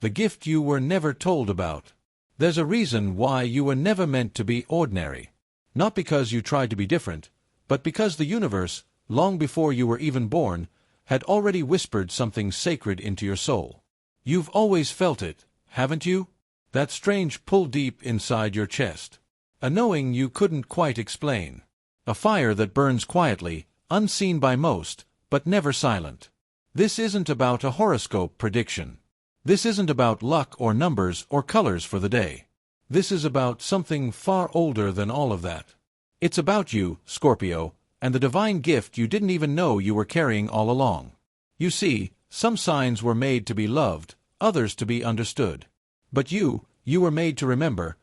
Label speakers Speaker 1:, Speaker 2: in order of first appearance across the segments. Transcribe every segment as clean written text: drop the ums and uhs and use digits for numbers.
Speaker 1: The gift you were never told about. There's a reason why you were never meant to be ordinary. Not because you tried to be different, but because the universe, long before you were even born, had already whispered something sacred into your soul. You've always felt it, haven't you? That strange pull deep inside your chest. A knowing you couldn't quite explain. A fire that burns quietly, unseen by most, but never silent. This isn't about a horoscope prediction. This isn't about luck or numbers or colors for the day. This is about something far older than all of that. It's about you, Scorpio, and the divine gift you didn't even know you were carrying all along. You see, some signs were made to be loved, others to be understood. But you were made to remember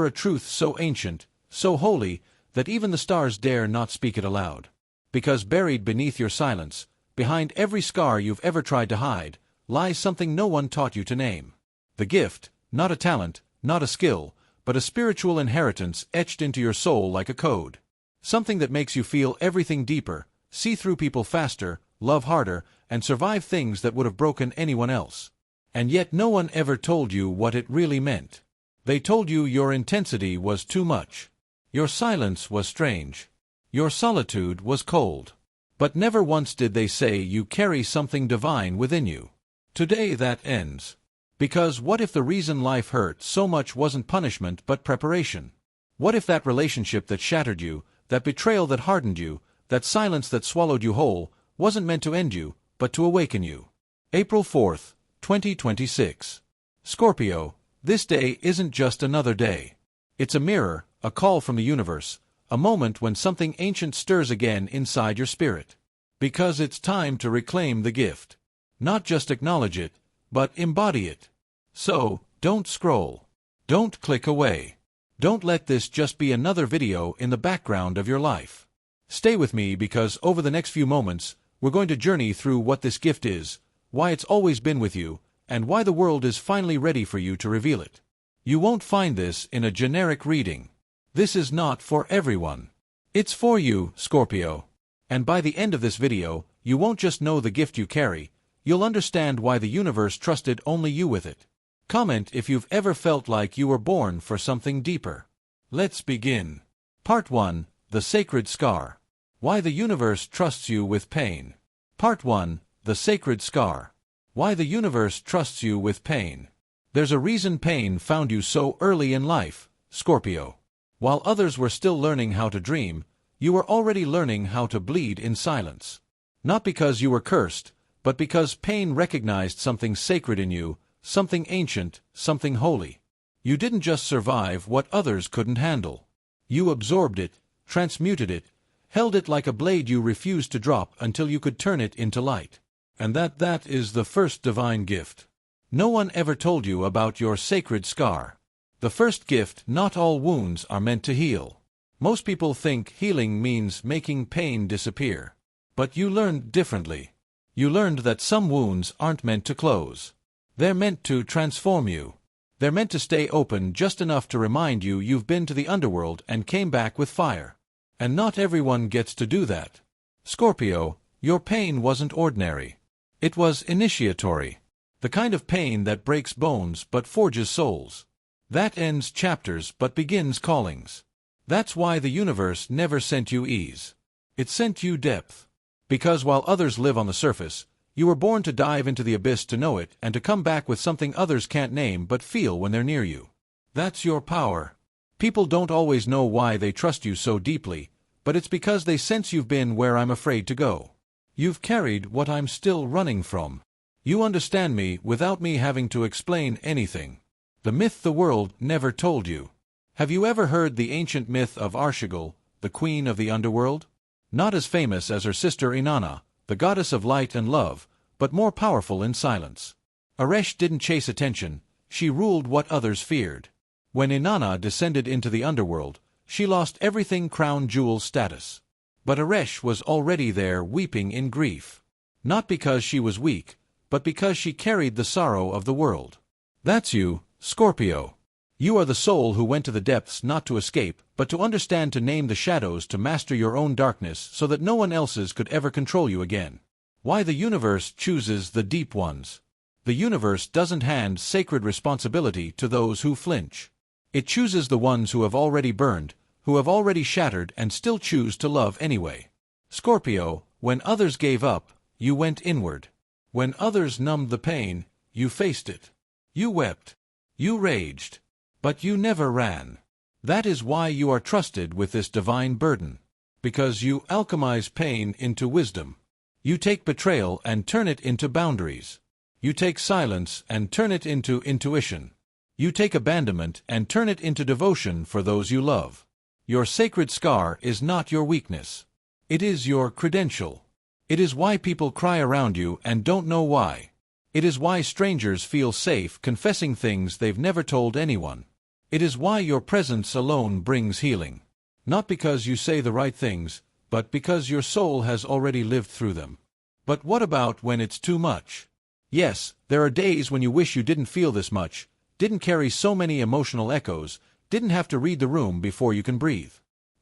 Speaker 1: a truth so ancient, so holy, that even the stars dare not speak it aloud. Because buried beneath your silence, behind every scar you've ever tried to hide, lies something no one taught you to name. The gift, not a talent, not a skill, but a spiritual inheritance etched into your soul like a code. Something that makes you feel everything deeper, see through people faster, love harder, and survive things that would have broken anyone else. And yet no one ever told you what it really meant. They told you your intensity was too much. Your silence was strange. Your solitude was cold. But never once did they say you carry something divine within you. Today that ends. Because what if the reason life hurt so much wasn't punishment but preparation? What if that relationship that shattered you, that betrayal that hardened you, that silence that swallowed you whole, wasn't meant to end you, but to awaken you? April 4th, 2026. Scorpio, this day isn't just another day. It's a mirror, a call from the universe, a moment when something ancient stirs again inside your spirit. Because it's time to reclaim the gift. Not just acknowledge it, but embody it. So, don't scroll. Don't click away. Don't let this just be another video in the background of your life. Stay with me because over the next few moments, we're going to journey through what this gift is, why it's always been with you, and why the world is finally ready for you to reveal it. You won't find this in a generic reading. This is not for everyone. It's for you, Scorpio. And by the end of this video, you won't just know the gift you carry, you'll understand why the universe trusted only you with it. Comment if you've ever felt like you were born for something deeper. Let's begin. Part 1, The Sacred Scar. Why the universe trusts you with pain. Part 1, The Sacred Scar. Why the universe trusts you with pain. There's a reason pain found you so early in life, Scorpio. While others were still learning how to dream, you were already learning how to bleed in silence. Not because you were cursed, but because pain recognized something sacred in you, something ancient, something holy. You didn't just survive what others couldn't handle. You absorbed it, transmuted it, held it like a blade you refused to drop until you could turn it into light. And that is the first divine gift. No one ever told you about your sacred scar. The first gift. Not all wounds are meant to heal. Most people think healing means making pain disappear. But you learned differently. You learned that some wounds aren't meant to close. They're meant to transform you. They're meant to stay open just enough to remind you you've been to the underworld and came back with fire. And not everyone gets to do that. Scorpio, your pain wasn't ordinary. It was initiatory. The kind of pain that breaks bones but forges souls. That ends chapters but begins callings. That's why the universe never sent you ease. It sent you depth. Because while others live on the surface, you were born to dive into the abyss to know it and to come back with something others can't name but feel when they're near you. That's your power. People don't always know why they trust you so deeply, but it's because they sense you've been where I'm afraid to go. You've carried what I'm still running from. You understand me without me having to explain anything. The myth the world never told you. Have you ever heard the ancient myth of Arshigal, the queen of the underworld? Not as famous as her sister Inanna, the goddess of light and love, but more powerful in silence. Aresh didn't chase attention, she ruled what others feared. When Inanna descended into the underworld, she lost everything crown jewel status. But Aresh was already there weeping in grief. Not because she was weak, but because she carried the sorrow of the world. That's you, Scorpio. You are the soul who went to the depths not to escape, but to understand, to name the shadows, to master your own darkness so that no one else's could ever control you again. Why the universe chooses the deep ones. The universe doesn't hand sacred responsibility to those who flinch. It chooses the ones who have already burned, who have already shattered and still choose to love anyway. Scorpio, when others gave up, you went inward. When others numbed the pain, you faced it. You wept. You raged. But you never ran. That is why you are trusted with this divine burden. Because you alchemize pain into wisdom. You take betrayal and turn it into boundaries. You take silence and turn it into intuition. You take abandonment and turn it into devotion for those you love. Your sacred scar is not your weakness. It is your credential. It is why people cry around you and don't know why. It is why strangers feel safe confessing things they've never told anyone. It is why your presence alone brings healing. Not because you say the right things, but because your soul has already lived through them. But what about when it's too much? Yes, there are days when you wish you didn't feel this much, didn't carry so many emotional echoes, didn't have to read the room before you can breathe.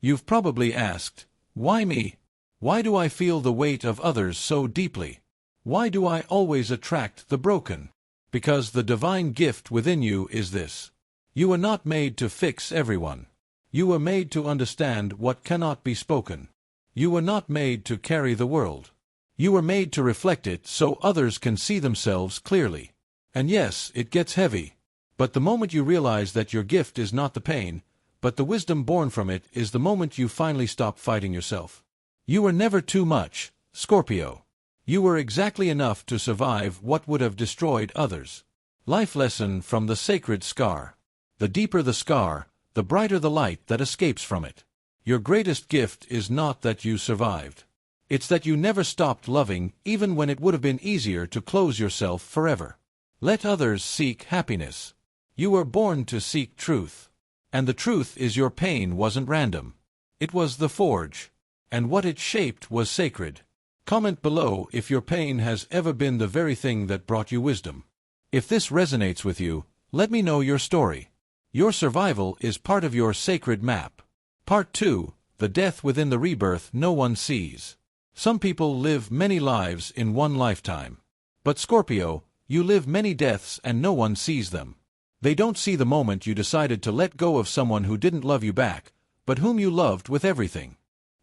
Speaker 1: You've probably asked, why me? Why do I feel the weight of others so deeply? Why do I always attract the broken? Because the divine gift within you is this. You were not made to fix everyone. You were made to understand what cannot be spoken. You were not made to carry the world. You were made to reflect it so others can see themselves clearly. And yes, it gets heavy. But the moment you realize that your gift is not the pain, but the wisdom born from it is the moment you finally stop fighting yourself. You were never too much, Scorpio. You were exactly enough to survive what would have destroyed others. Life lesson from the sacred scar. The deeper the scar, the brighter the light that escapes from it. Your greatest gift is not that you survived. It's that you never stopped loving even when it would have been easier to close yourself forever. Let others seek happiness. You were born to seek truth. And the truth is your pain wasn't random. It was the forge. And what it shaped was sacred. Comment below if your pain has ever been the very thing that brought you wisdom. If this resonates with you, let me know your story. Your survival is part of your sacred map. Part 2, the death within the rebirth no one sees. Some people live many lives in one lifetime. But Scorpio, you live many deaths and no one sees them. They don't see the moment you decided to let go of someone who didn't love you back, but whom you loved with everything.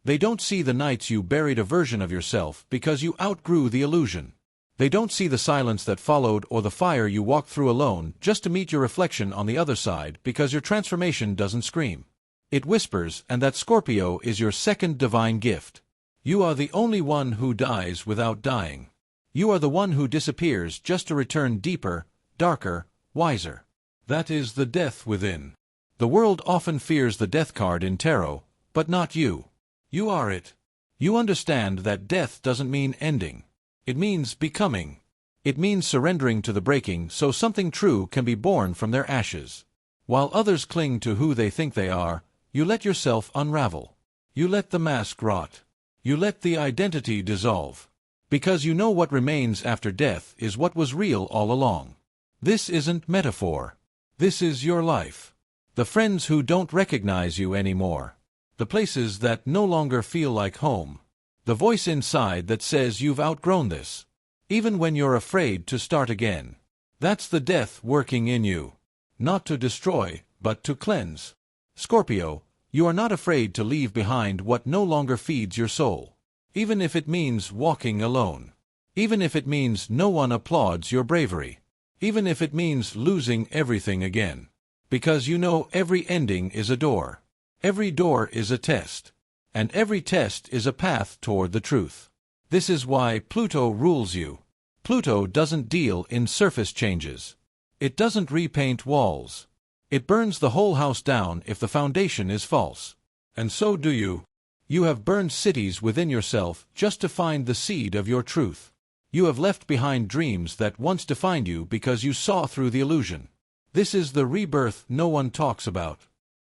Speaker 1: They don't see the nights you buried a version of yourself because you outgrew the illusion. They don't see the silence that followed or the fire you walked through alone just to meet your reflection on the other side because your transformation doesn't scream. It whispers, and that Scorpio is your second divine gift. You are the only one who dies without dying. You are the one who disappears just to return deeper, darker, wiser. That is the death within. The world often fears the death card in tarot, but not you. You are it. You understand that death doesn't mean ending. It means becoming. It means surrendering to the breaking so something true can be born from their ashes. While others cling to who they think they are, you let yourself unravel. You let the mask rot. You let the identity dissolve. Because you know what remains after death is what was real all along. This isn't metaphor. This is your life. The friends who don't recognize you anymore. The places that no longer feel like home. The voice inside that says you've outgrown this. Even when you're afraid to start again. That's the death working in you. Not to destroy, but to cleanse. Scorpio, you are not afraid to leave behind what no longer feeds your soul. Even if it means walking alone. Even if it means no one applauds your bravery. Even if it means losing everything again. Because you know every ending is a door. Every door is a test. And every test is a path toward the truth. This is why Pluto rules you. Pluto doesn't deal in surface changes. It doesn't repaint walls. It burns the whole house down if the foundation is false. And so do you. You have burned cities within yourself just to find the seed of your truth. You have left behind dreams that once defined you because you saw through the illusion. This is the rebirth no one talks about.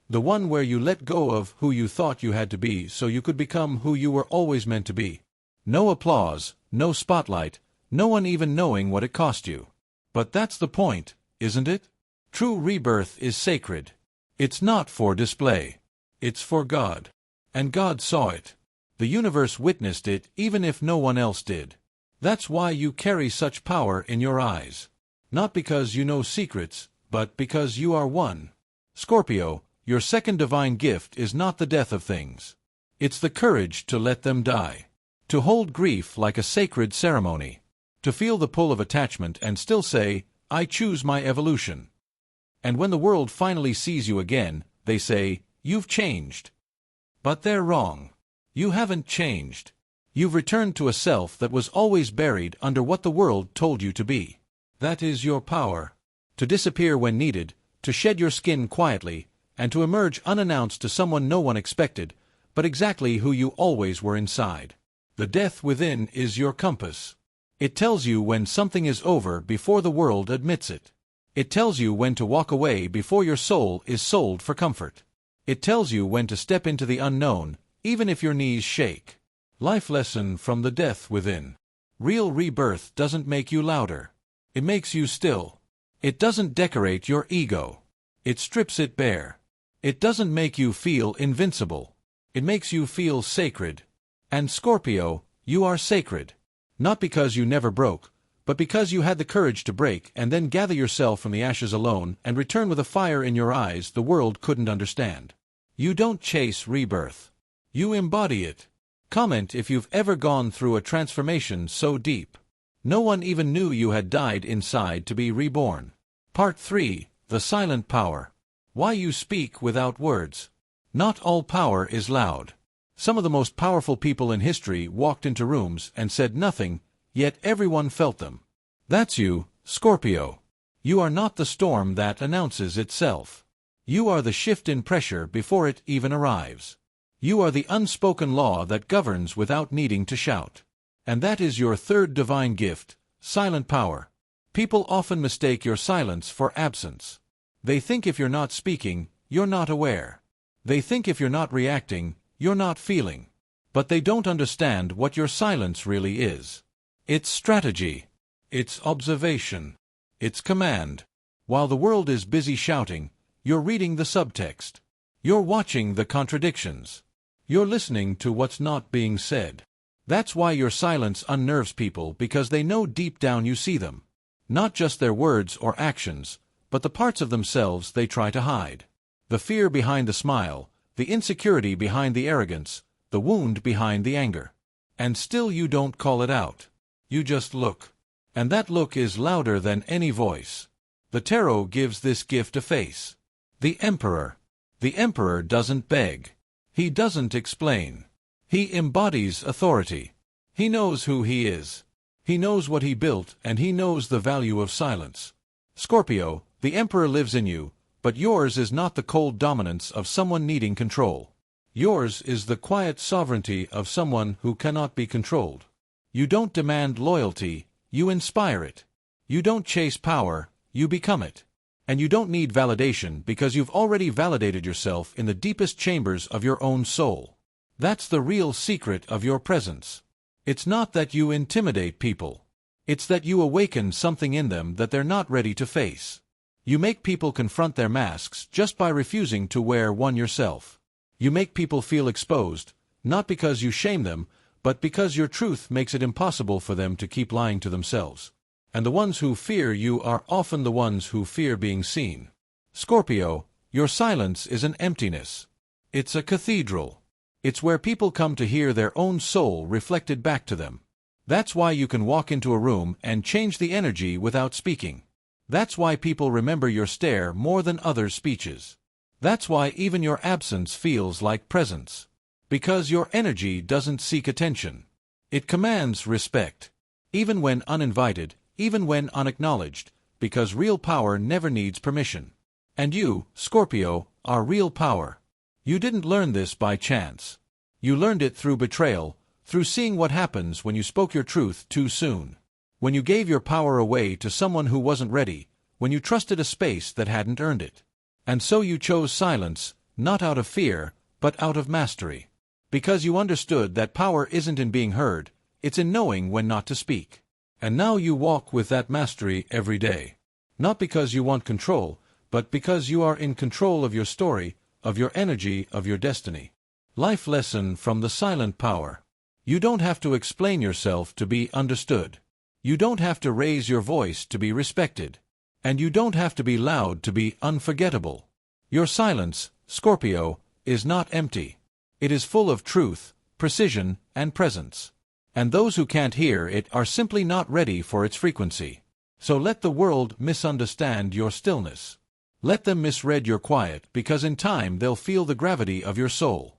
Speaker 1: The one where you let go of who you thought you had to be so you could become who you were always meant to be. No applause, no spotlight, no one even knowing what it cost you. But that's the point, isn't it? True rebirth is sacred. It's not for display. It's for God. And God saw it. The universe witnessed it even if no one else did. That's why you carry such power in your eyes. Not because you know secrets, but because you are one. Scorpio, your second divine gift is not the death of things. It's the courage to let them die. To hold grief like a sacred ceremony. To feel the pull of attachment and still say, I choose my evolution. And when the world finally sees you again, they say, you've changed. But they're wrong. You haven't changed. You've returned to a self that was always buried under what the world told you to be. That is your power. To disappear when needed, to shed your skin quietly, and to emerge unannounced to someone no one expected, but exactly who you always were inside. The death within is your compass. It tells you when something is over before the world admits it. It tells you when to walk away before your soul is sold for comfort. It tells you when to step into the unknown, even if your knees shake. Life lesson from the death within. Real rebirth doesn't make you louder. It makes you still. It doesn't decorate your ego. It strips it bare. It doesn't make you feel invincible. It makes you feel sacred. And Scorpio, you are sacred. Not because you never broke, but because you had the courage to break and then gather yourself from the ashes alone and return with a fire in your eyes the world couldn't understand. You don't chase rebirth. You embody it. Comment if you've ever gone through a transformation so deep. No one even knew you had died inside to be reborn. Part 3. The Silent Power. Why you speak without words. Not all power is loud. Some of the most powerful people in history walked into rooms and said nothing, yet everyone felt them. That's you, Scorpio. You are not the storm that announces itself. You are the shift in pressure before it even arrives. You are the unspoken law that governs without needing to shout. And that is your third divine gift, silent power. People often mistake your silence for absence. They think if you're not speaking, you're not aware. They think if you're not reacting, you're not feeling. But they don't understand what your silence really is. It's strategy. It's observation. It's command. While the world is busy shouting, you're reading the subtext. You're watching the contradictions. You're listening to what's not being said. That's why your silence unnerves people, because they know deep down you see them. Not just their words or actions, but the parts of themselves they try to hide. The fear behind the smile, the insecurity behind the arrogance, the wound behind the anger. And still you don't call it out. You just look. And that look is louder than any voice. The tarot gives this gift a face. The Emperor. The Emperor doesn't beg. He doesn't explain. He embodies authority. He knows who he is. He knows what he built, and he knows the value of silence. Scorpio, the Emperor lives in you, but yours is not the cold dominance of someone needing control. Yours is the quiet sovereignty of someone who cannot be controlled. You don't demand loyalty, you inspire it. You don't chase power, you become it. And you don't need validation because you've already validated yourself in the deepest chambers of your own soul. That's the real secret of your presence. It's not that you intimidate people. It's that you awaken something in them that they're not ready to face. You make people confront their masks just by refusing to wear one yourself. You make people feel exposed, not because you shame them, but because your truth makes it impossible for them to keep lying to themselves. And the ones who fear you are often the ones who fear being seen. Scorpio, your silence is an emptiness. It's a cathedral. It's where people come to hear their own soul reflected back to them. That's why you can walk into a room and change the energy without speaking. That's why people remember your stare more than other speeches. That's why even your absence feels like presence. Because your energy doesn't seek attention. It commands respect. Even when uninvited, even when unacknowledged, because real power never needs permission. And you, Scorpio, are real power. You didn't learn this by chance. You learned it through betrayal, through seeing what happens when you spoke your truth too soon. When you gave your power away to someone who wasn't ready, when you trusted a space that hadn't earned it. And so you chose silence, not out of fear, but out of mastery. Because you understood that power isn't in being heard, it's in knowing when not to speak. And now you walk with that mastery every day. Not because you want control, but because you are in control of your story, of your energy, of your destiny. Life lesson from the silent power. You don't have to explain yourself to be understood. You don't have to raise your voice to be respected. And you don't have to be loud to be unforgettable. Your silence, Scorpio, is not empty. It is full of truth, precision, and presence. And those who can't hear it are simply not ready for its frequency. So let the world misunderstand your stillness. Let them misread your quiet, because in time they'll feel the gravity of your soul.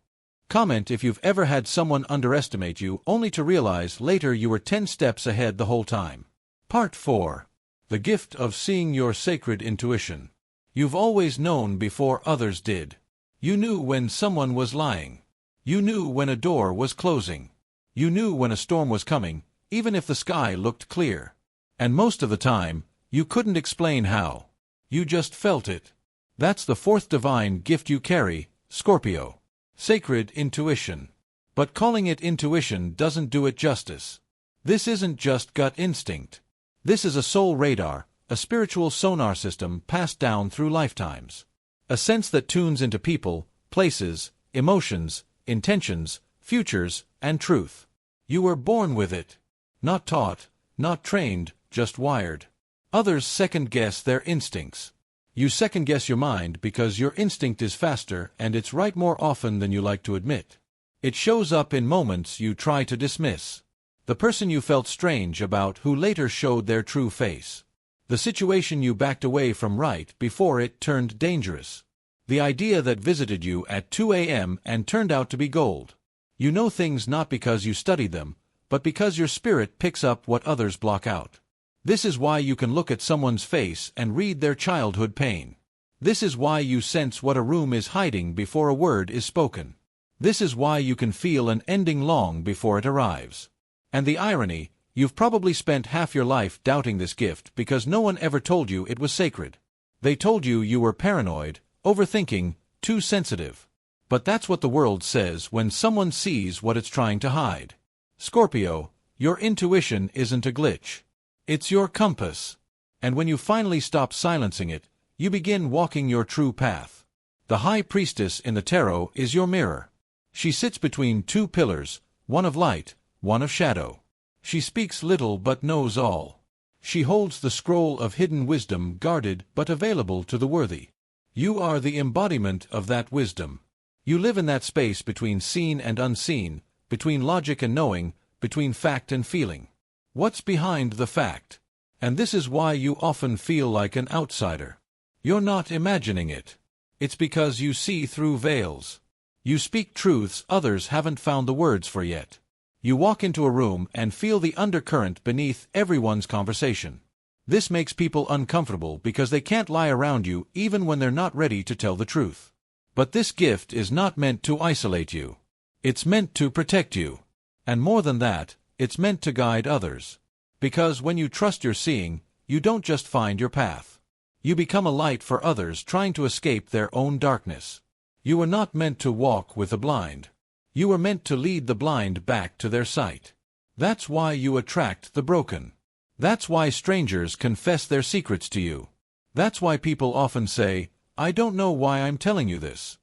Speaker 1: Comment if you've ever had someone underestimate you only to realize later you were 10 steps ahead the whole time. Part 4. The gift of seeing your sacred intuition. You've always known before others did. You knew when someone was lying. You knew when a door was closing. You knew when a storm was coming, even if the sky looked clear. And most of the time, you couldn't explain how. You just felt it. That's the fourth divine gift you carry, Scorpio. Sacred intuition. But calling it intuition doesn't do it justice. This isn't just gut instinct. This is a soul radar, a spiritual sonar system passed down through lifetimes. A sense that tunes into people, places, emotions, intentions, futures, and truth. You were born with it. Not taught, not trained, just wired. Others second-guess their instincts. You second-guess your mind because your instinct is faster and it's right more often than you like to admit. It shows up in moments you try to dismiss. The person you felt strange about who later showed their true face. The situation you backed away from right before it turned dangerous. The idea that visited you at 2 a.m. and turned out to be gold. You know things not because you studied them, but because your spirit picks up what others block out. This is why you can look at someone's face and read their childhood pain. This is why you sense what a room is hiding before a word is spoken. This is why you can feel an ending long before it arrives. And the irony, you've probably spent half your life doubting this gift because no one ever told you it was sacred. They told you you were paranoid, overthinking, too sensitive. But that's what the world says when someone sees what it's trying to hide. Scorpio, your intuition isn't a glitch. It's your compass. And when you finally stop silencing it, you begin walking your true path. The high priestess in the tarot is your mirror. She sits between two pillars, one of light, one of shadow. She speaks little but knows all. She holds the scroll of hidden wisdom guarded but available to the worthy. You are the embodiment of that wisdom. You live in that space between seen and unseen, between logic and knowing, between fact and feeling. What's behind the fact? And this is why you often feel like an outsider. You're not imagining it. It's because you see through veils. You speak truths others haven't found the words for yet. You walk into a room and feel the undercurrent beneath everyone's conversation. This makes people uncomfortable because they can't lie around you even when they're not ready to tell the truth. But this gift is not meant to isolate you. It's meant to protect you. And more than that, it's meant to guide others. Because when you trust your seeing, you don't just find your path. You become a light for others trying to escape their own darkness. You were not meant to walk with the blind. You were meant to lead the blind back to their sight. That's why you attract the broken. That's why strangers confess their secrets to you. That's why people often say, "I don't know why I'm telling you this."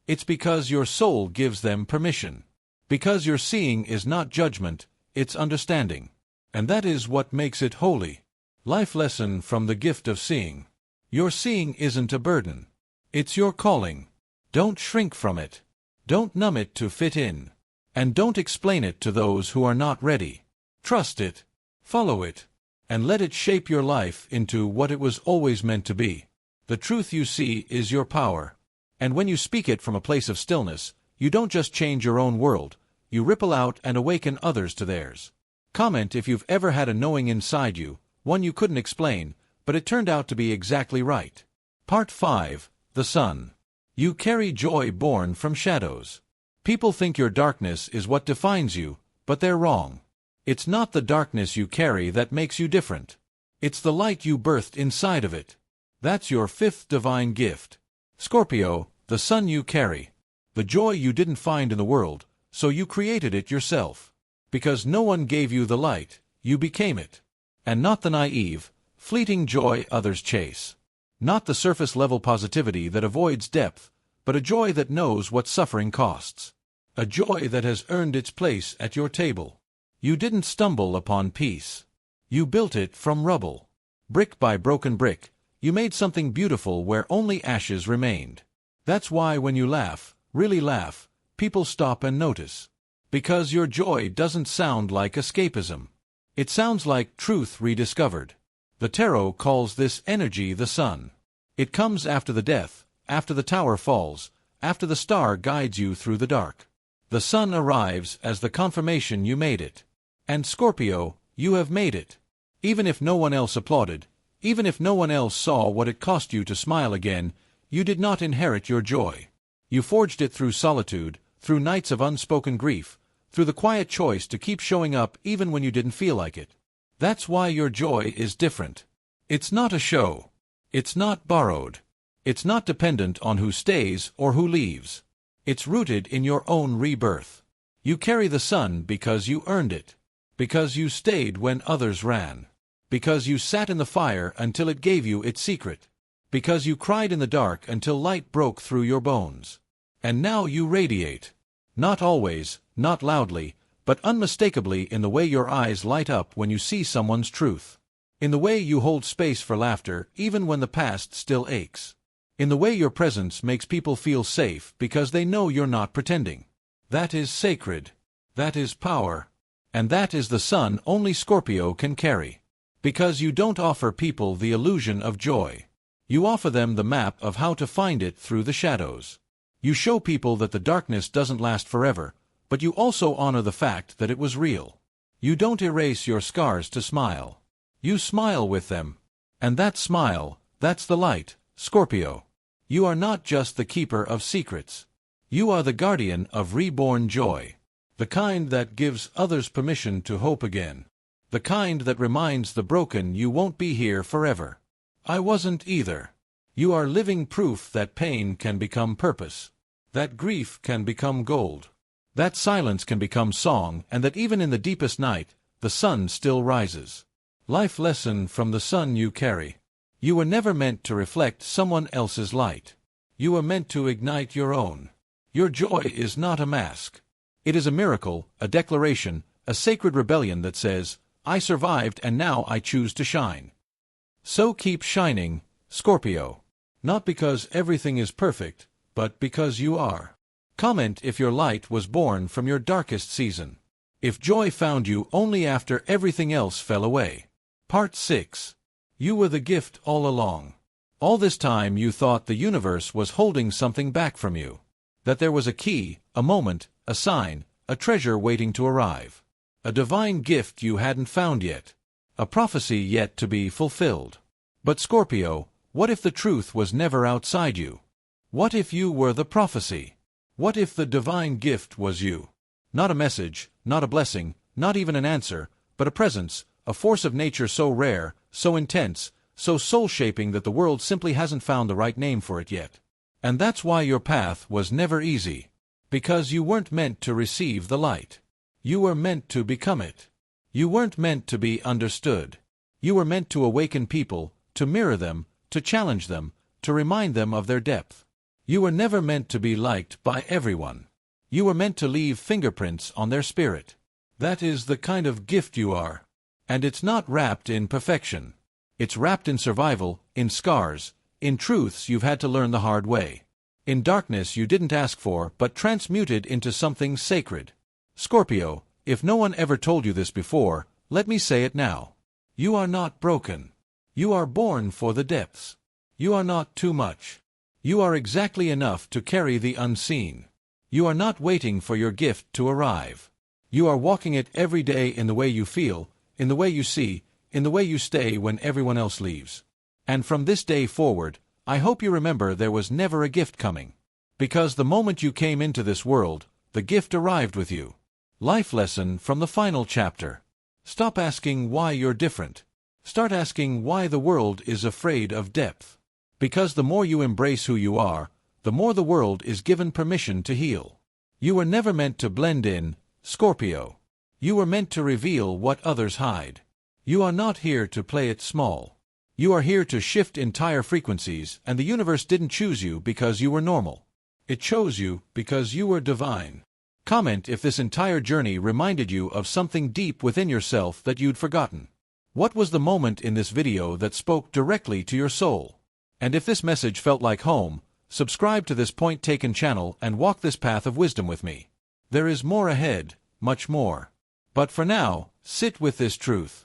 Speaker 1: It's because your soul gives them permission. Because your seeing is not judgment, it's understanding. And that is what makes it holy. Life lesson from the gift of seeing. Your seeing isn't a burden. It's your calling. Don't shrink from it. Don't numb it to fit in. And don't explain it to those who are not ready. Trust it. Follow it. And let it shape your life into what it was always meant to be. The truth you see is your power. And when you speak it from a place of stillness, you don't just change your own world, you ripple out and awaken others to theirs. Comment if you've ever had a knowing inside you, one you couldn't explain, but it turned out to be exactly right. Part 5. The Sun. You carry joy born from shadows. People think your darkness is what defines you, but they're wrong. It's not the darkness you carry that makes you different. It's the light you birthed inside of it. That's your fifth divine gift. Scorpio, the sun you carry. The joy you didn't find in the world, so you created it yourself. Because no one gave you the light, you became it. And not the naive, fleeting joy others chase. Not the surface-level positivity that avoids depth, but a joy that knows what suffering costs. A joy that has earned its place at your table. You didn't stumble upon peace. You built it from rubble. Brick by broken brick, you made something beautiful where only ashes remained. That's why when you laugh, really laugh, people stop and notice. Because your joy doesn't sound like escapism. It sounds like truth rediscovered. The tarot calls this energy the sun. It comes after the death, after the tower falls, after the star guides you through the dark. The sun arrives as the confirmation you made it. And Scorpio, you have made it. Even if no one else applauded, even if no one else saw what it cost you to smile again, you did not inherit your joy. You forged it through solitude, through nights of unspoken grief, through the quiet choice to keep showing up even when you didn't feel like it. That's why your joy is different. It's not a show. It's not borrowed. It's not dependent on who stays or who leaves. It's rooted in your own rebirth. You carry the sun because you earned it. Because you stayed when others ran. Because you sat in the fire until it gave you its secret. Because you cried in the dark until light broke through your bones. And now you radiate. Not always, not loudly, but unmistakably in the way your eyes light up when you see someone's truth. In the way you hold space for laughter even when the past still aches. In the way your presence makes people feel safe because they know you're not pretending. That is sacred. That is power. And that is the sun only Scorpio can carry. Because you don't offer people the illusion of joy. You offer them the map of how to find it through the shadows. You show people that the darkness doesn't last forever, but you also honor the fact that it was real. You don't erase your scars to smile. You smile with them. And that smile, that's the light, Scorpio. You are not just the keeper of secrets. You are the guardian of reborn joy. The kind that gives others permission to hope again. The kind that reminds the broken you won't be here forever. I wasn't either. You are living proof that pain can become purpose. That grief can become gold. That silence can become song, and that even in the deepest night, the sun still rises. Life lesson from the sun you carry. You were never meant to reflect someone else's light. You were meant to ignite your own. Your joy is not a mask. It is a miracle, a declaration, a sacred rebellion that says, I survived and now I choose to shine. So keep shining, Scorpio. Not because everything is perfect, but because you are. Comment if your light was born from your darkest season. If joy found you only after everything else fell away. Part 6. You were the gift all along. All this time you thought the universe was holding something back from you. That there was a key, a moment, a sign, a treasure waiting to arrive. A divine gift you hadn't found yet. A prophecy yet to be fulfilled. But Scorpio, what if the truth was never outside you? What if you were the prophecy? What if the divine gift was you? Not a message, not a blessing, not even an answer, but a presence, a force of nature so rare, so intense, so soul-shaping that the world simply hasn't found the right name for it yet. And that's why your path was never easy. Because you weren't meant to receive the light. You were meant to become it. You weren't meant to be understood. You were meant to awaken people, to mirror them, to challenge them, to remind them of their depth. You were never meant to be liked by everyone. You were meant to leave fingerprints on their spirit. That is the kind of gift you are. And it's not wrapped in perfection. It's wrapped in survival, in scars, in truths you've had to learn the hard way. In darkness you didn't ask for but transmuted into something sacred. Scorpio, if no one ever told you this before, let me say it now. You are not broken. You are born for the depths. You are not too much. You are exactly enough to carry the unseen. You are not waiting for your gift to arrive. You are walking it every day in the way you feel, in the way you see, in the way you stay when everyone else leaves. And from this day forward, I hope you remember there was never a gift coming. Because the moment you came into this world, the gift arrived with you. Life lesson from the final chapter. Stop asking why you're different. Start asking why the world is afraid of depth. Because the more you embrace who you are, the more the world is given permission to heal. You were never meant to blend in, Scorpio. You were meant to reveal what others hide. You are not here to play it small. You are here to shift entire frequencies, and the universe didn't choose you because you were normal. It chose you because you were divine. Comment if this entire journey reminded you of something deep within yourself that you'd forgotten. What was the moment in this video that spoke directly to your soul? And if this message felt like home, subscribe to this Point Taken channel and walk this path of wisdom with me. There is more ahead, much more. But for now, sit with this truth.